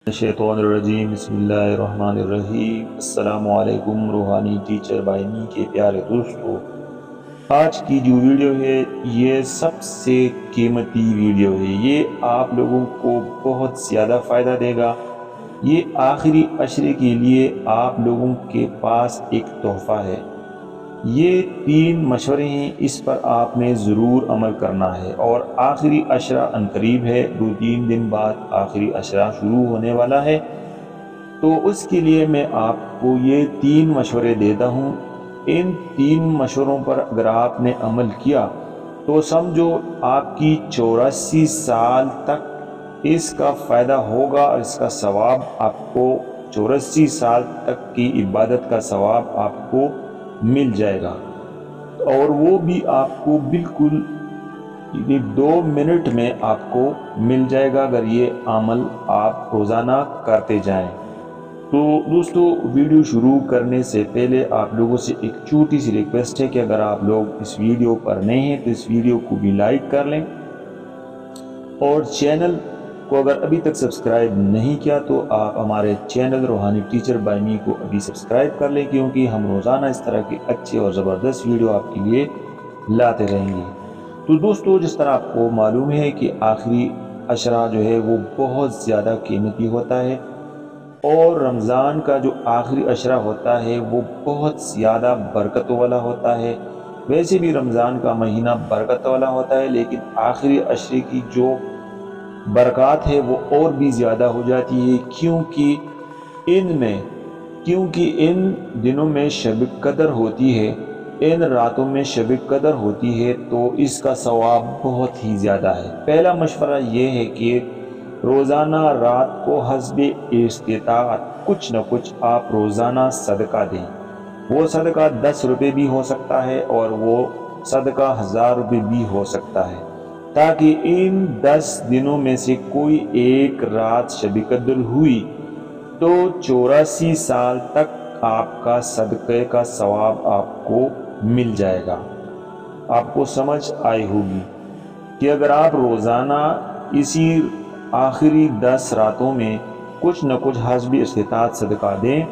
शैतानिर्रजीम बिस्मिल्लाहिर्रहमानिर्रहीम। अस्सलामु अलैकुम रूहानी टीचर बाइनी के प्यारे दोस्तों, आज की जो वीडियो है ये सबसे कीमती वीडियो है। ये आप लोगों को बहुत ज़्यादा फ़ायदा देगा। ये आखिरी अशरे के लिए आप लोगों के पास एक तोहफ़ा है। ये 3 मशवरे हैं, इस पर आपने ज़रूर अमल करना है। और आखिरी अशरा अनकरीब है, 2-3 दिन बाद आखिरी अशरा शुरू होने वाला है। तो उसके लिए मैं आपको ये 3 मशवरे देता हूँ। इन 3 मशवरों पर अगर आपने अमल किया तो समझो आपकी 84 साल तक इसका फ़ायदा होगा और इसका सवाब आपको 84 साल तक की इबादत का सवाब आपको मिल जाएगा। और वो भी आपको बिल्कुल 2 मिनट में आपको मिल जाएगा अगर ये अमल आप रोज़ाना करते जाएं। तो दोस्तों, वीडियो शुरू करने से पहले आप लोगों से एक छोटी सी रिक्वेस्ट है कि अगर आप लोग इस वीडियो पर नए हैं तो इस वीडियो को भी लाइक कर लें, और चैनल को अगर अभी तक सब्सक्राइब नहीं किया तो आप हमारे चैनल रूहानी टीचर बाय मी को अभी सब्सक्राइब कर लें, क्योंकि हम रोज़ाना इस तरह के अच्छे और ज़बरदस्त वीडियो आपके लिए लाते रहेंगे। तो दोस्तों, जिस तरह आपको मालूम है कि आखिरी अशरा जो है वो बहुत ज़्यादा कीमती होता है, और रमज़ान का जो आखिरी अशरा होता है वो बहुत ज़्यादा बरकत वाला होता है। वैसे भी रमज़ान का महीना बरकत वाला होता है, लेकिन आखिरी अशरे की जो बरक़ात है वो और भी ज़्यादा हो जाती है, क्योंकि इन दिनों में शब कदर होती है, इन रातों में शब कदर होती है, तो इसका सवाब बहुत ही ज़्यादा है। पहला मशवरा ये है कि रोज़ाना रात को हस्बे इस्तिताअत कुछ न कुछ आप रोज़ाना सदका दें। वो सदका 10 रुपये भी हो सकता है और वो सदका 1000 रुपये भी हो सकता है, ताकि इन 10 दिनों में से कोई एक रात शब कद्र हुई तो 84 साल तक आपका सदक़े का सवाब आपको मिल जाएगा। आपको समझ आई होगी कि अगर आप रोज़ाना इसी आखिरी 10 रातों में कुछ न कुछ हस्ब इस्तिताअत सदका दें,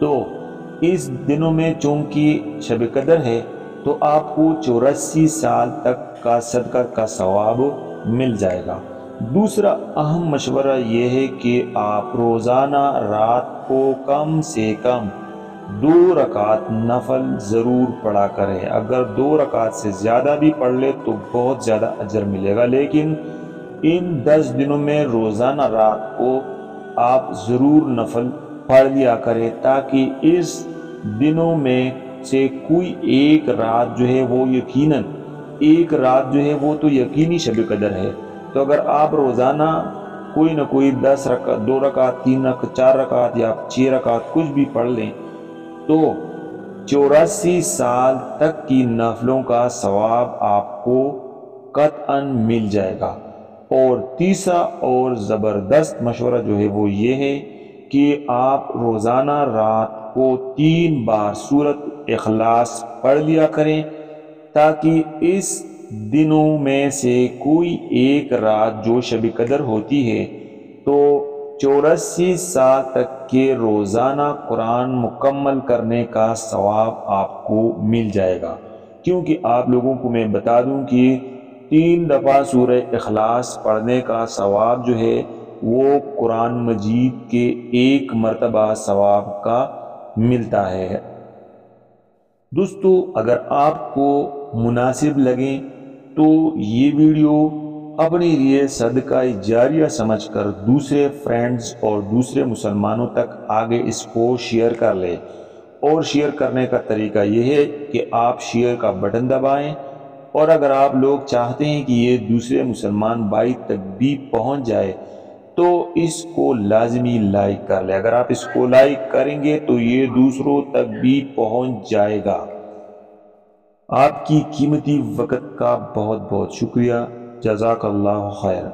तो इस दिनों में चूँकि शब कदर है तो आपको 84 साल तक का सदका का सवाब मिल जाएगा। दूसरा अहम मशवरा ये है कि आप रोज़ाना रात को कम से कम 2 रकात नफल ज़रूर पढ़ा करें। अगर 2 रकात से ज़्यादा भी पढ़ ले तो बहुत ज़्यादा अजर मिलेगा, लेकिन इन 10 दिनों में रोज़ाना रात को आप ज़रूर नफल पढ़ लिया करें, ताकि इस दिनों में से कोई एक रात जो है वो यकीनन एक रात जो है वो तो यकीनी शब कदर है। तो अगर आप रोज़ाना कोई ना कोई 10 रकात, 2 रकात, 3 रकात, 4 रकात या 6 रकात कुछ भी पढ़ लें तो 84 साल तक की नफलों का सवाब आपको कतअन मिल जाएगा। और तीसरा और ज़बरदस्त मशवरा जो है वो ये है कि आप रोज़ाना रात को 3 बार सूरत इखलास पढ़ लिया करें, ताकि इस दिनों में से कोई एक रात जो शब कदर होती है तो 84 साल तक के रोज़ाना कुरान मुकम्मल करने का सवाब आपको मिल जाएगा। क्योंकि आप लोगों को मैं बता दूं कि 3 दफ़ा सूरह इखलास पढ़ने का सवाब जो है वो कुरान मजीद के 1 मरतबा सवाब का मिलता है। दोस्तों, अगर आपको मुनासिब लगे तो ये वीडियो अपने लिए सदका जारिया समझकर दूसरे फ्रेंड्स और दूसरे मुसलमानों तक आगे इसको शेयर कर ले। और शेयर करने का तरीका यह है कि आप शेयर का बटन दबाएं, और अगर आप लोग चाहते हैं कि ये दूसरे मुसलमान भाई तक भी पहुंच जाए तो इसको लाजमी लाइक कर ले। अगर आप इसको लाइक करेंगे तो ये दूसरों तक भी पहुंच जाएगा। आपकी कीमती वक़्त का बहुत बहुत शुक्रिया। जज़ाकल्लाहु खैर।